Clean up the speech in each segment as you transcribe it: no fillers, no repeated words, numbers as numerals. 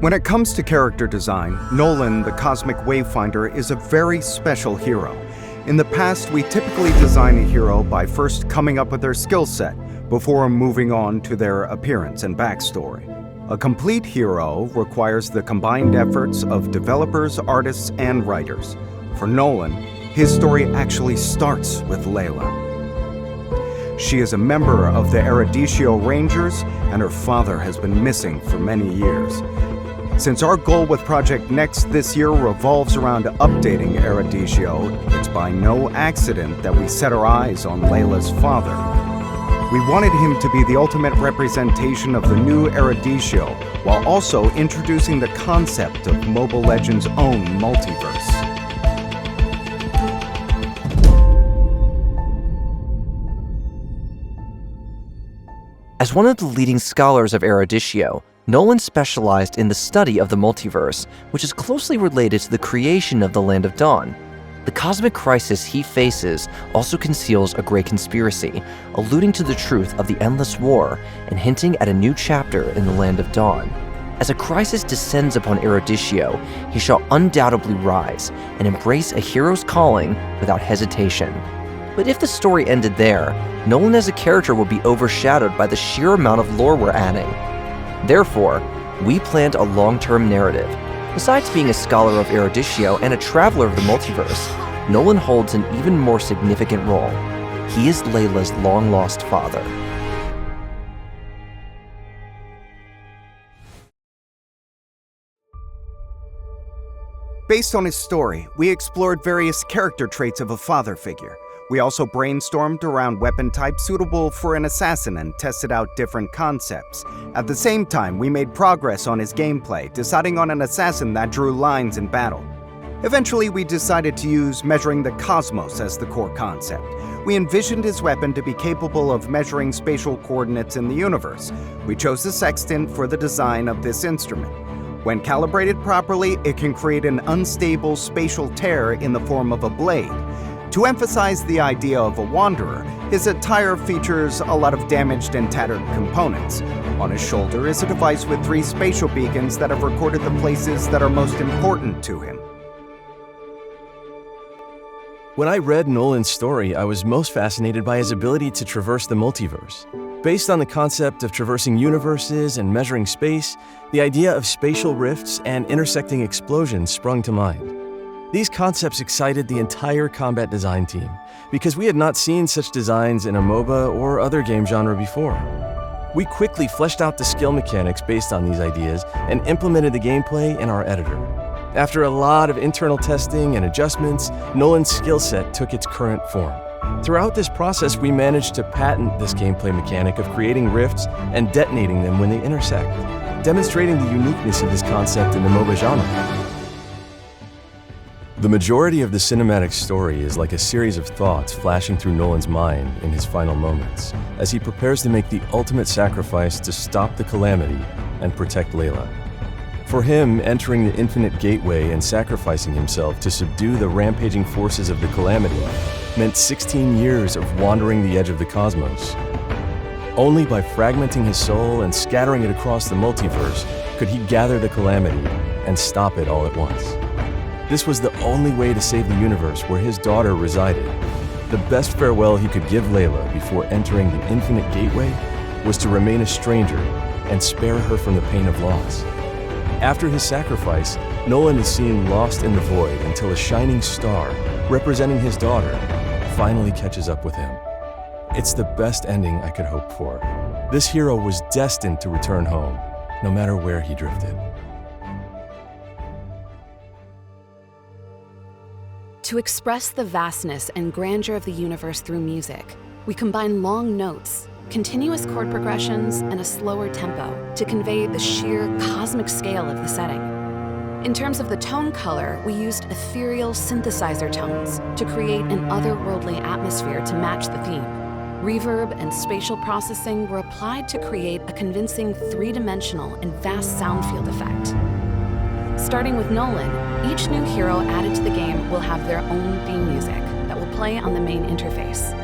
When it comes to character design, Nolan, the Cosmic Wayfinder, is a very special hero. In the past, we typically design a hero by first coming up with their skill set, before moving on to their appearance and backstory. A complete hero requires the combined efforts of developers, artists, and writers. For Nolan, his story actually starts with Layla. She is a member of the Erudicio Rangers, and her father has been missing for many years. Since our goal with Project Next this year revolves around updating Erudicio, it's by no accident that we set our eyes on Layla's father. We wanted him to be the ultimate representation of the new Erudicio, while also introducing the concept of Mobile Legends' own multiverse. As one of the leading scholars of Erudicio, Nolan specialized in the study of the multiverse, which is closely related to the creation of the Land of Dawn. The cosmic crisis he faces also conceals a great conspiracy, alluding to the truth of the endless war and hinting at a new chapter in the Land of Dawn. As a crisis descends upon Erudicio, he shall undoubtedly rise and embrace a hero's calling without hesitation. But if the story ended there, Nolan as a character would be overshadowed by the sheer amount of lore we're adding. Therefore, we planned a long-term narrative. Besides being a scholar of Erudicio and a traveler of the multiverse, Nolan holds an even more significant role. He is Layla's long-lost father. Based on his story, we explored various character traits of a father figure. We also brainstormed around weapon types suitable for an assassin and tested out different concepts. At the same time, we made progress on his gameplay, deciding on an assassin that drew lines in battle. Eventually, we decided to use measuring the cosmos as the core concept. We envisioned his weapon to be capable of measuring spatial coordinates in the universe. We chose the sextant for the design of this instrument. When calibrated properly, it can create an unstable spatial tear in the form of a blade. To emphasize the idea of a wanderer, his attire features a lot of damaged and tattered components. On his shoulder is a device with 3 spatial beacons that have recorded the places that are most important to him. When I read Nolan's story, I was most fascinated by his ability to traverse the multiverse. Based on the concept of traversing universes and measuring space, the idea of spatial rifts and intersecting explosions sprung to mind. These concepts excited the entire combat design team, because we had not seen such designs in a MOBA or other game genre before. We quickly fleshed out the skill mechanics based on these ideas and implemented the gameplay in our editor. After a lot of internal testing and adjustments, Nolan's skill set took its current form. Throughout this process, we managed to patent this gameplay mechanic of creating rifts and detonating them when they intersect, demonstrating the uniqueness of this concept in the MOBA genre. The majority of the cinematic story is like a series of thoughts flashing through Nolan's mind in his final moments, as he prepares to make the ultimate sacrifice to stop the calamity and protect Layla. For him, entering the Infinite Gateway and sacrificing himself to subdue the rampaging forces of the calamity meant 16 years of wandering the edge of the cosmos. Only by fragmenting his soul and scattering it across the multiverse could he gather the calamity and stop it all at once. This was the only way to save the universe where his daughter resided. The best farewell he could give Layla before entering the Infinite Gateway was to remain a stranger and spare her from the pain of loss. After his sacrifice, Nolan is seen lost in the void until a shining star, representing his daughter, finally catches up with him. It's the best ending I could hope for. This hero was destined to return home, no matter where he drifted. To express the vastness and grandeur of the universe through music, we combine long notes, continuous chord progressions, and a slower tempo to convey the sheer cosmic scale of the setting. In terms of the tone color, we used ethereal synthesizer tones to create an otherworldly atmosphere to match the theme. Reverb and spatial processing were applied to create a convincing 3-dimensional and vast sound field effect. Starting with Nolan, each new hero added to the game will have their own theme music that will play on the main interface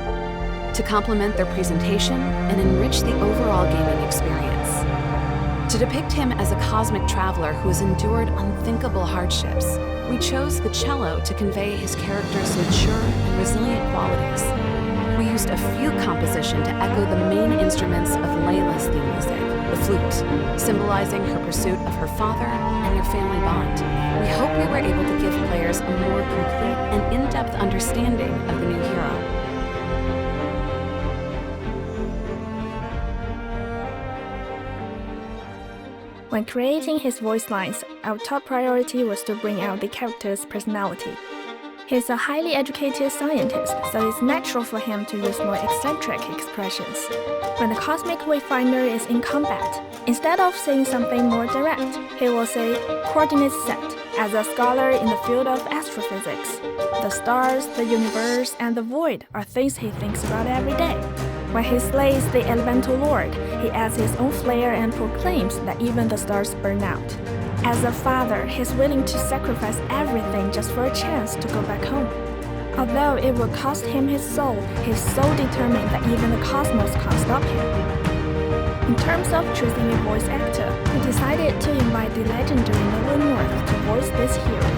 to complement their presentation and enrich the overall gaming experience. To depict him as a cosmic traveler who has endured unthinkable hardships, we chose the cello to convey his character's mature and resilient qualities. We used a fugue composition to echo the main instruments of Layla's theme music, the flute, symbolizing her pursuit of her father and their family bond. We hope we were able to give players a more complete and in-depth understanding of the new hero. When creating his voice lines, our top priority was to bring out the character's personality. He's a highly educated scientist, so it's natural for him to use more eccentric expressions. When the Cosmic Wayfinder is in combat, instead of saying something more direct, he will say, "Coordinates set." As a scholar in the field of astrophysics, the stars, the universe, and the void are things he thinks about every day. When he slays the elemental lord, he adds his own flair and proclaims that even the stars burn out. As a father, he's willing to sacrifice everything just for a chance to go back home. Although it will cost him his soul, he's so determined that even the cosmos can't stop him. In terms of choosing a voice actor, we decided to invite the legendary Nolan to voice this hero.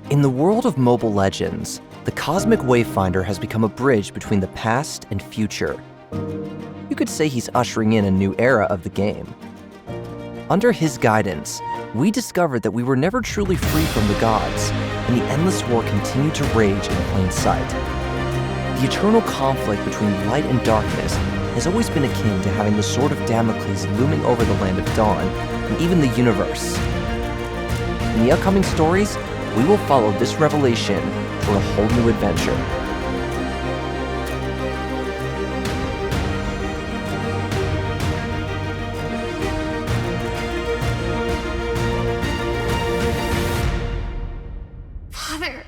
In the world of Mobile Legends, the Cosmic Wayfinder has become a bridge between the past and future. You could say he's ushering in a new era of the game. Under his guidance, we discovered that we were never truly free from the gods, and the endless war continued to rage in plain sight. The eternal conflict between light and darkness has always been akin to having the sword of Damocles looming over the Land of Dawn, and even the universe. In the upcoming stories, we will follow this revelation for a whole new adventure. Father!